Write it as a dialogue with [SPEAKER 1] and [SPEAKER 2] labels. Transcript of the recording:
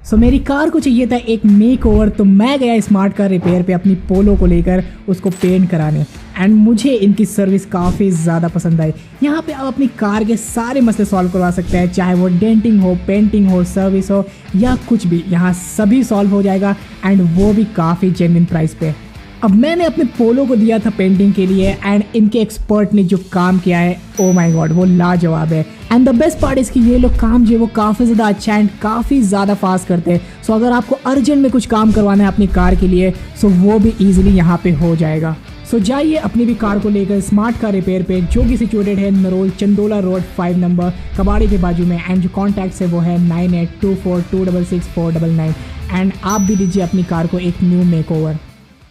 [SPEAKER 1] सो मेरी कार को चाहिए था एक मेक ओवर, तो मैं गया स्मार्ट कार रिपेयर पे अपनी पोलो को लेकर उसको पेंट कराने। एंड मुझे इनकी सर्विस काफ़ी ज़्यादा पसंद आई। यहाँ पे आप अपनी कार के सारे मसले सॉल्व करवा सकते हैं, चाहे वो डेंटिंग हो, पेंटिंग हो, सर्विस हो या कुछ भी, यहाँ सभी सॉल्व हो जाएगा एंड वो भी काफ़ी जेन्युइन प्राइस पे। अब मैंने अपने पोलो को दिया था पेंटिंग के लिए एंड इनके एक्सपर्ट ने जो काम किया है, ओ माय गॉड, वो लाजवाब है। एंड द बेस्ट पार्ट इसकी ये लोग काम जो है वो काफ़ी ज़्यादा अच्छा एंड काफ़ी ज़्यादा फास्ट करते हैं। सो अगर आपको अर्जेंट में कुछ काम करवाना है अपनी कार के लिए, सो वो भी ईजिली यहाँ पे हो जाएगा। सो जाइए अपनी भी कार को लेकर स्मार्ट कार रिपेयर पे, जो कि सिचुएटेड है नरोल चंदोला रोड 5 नंबर कबाड़ी के बाजू में। एंड जो कॉन्टैक्ट्स है वो है 9824266499। एंड आप भी दीजिए अपनी कार को एक न्यू मेकओवर।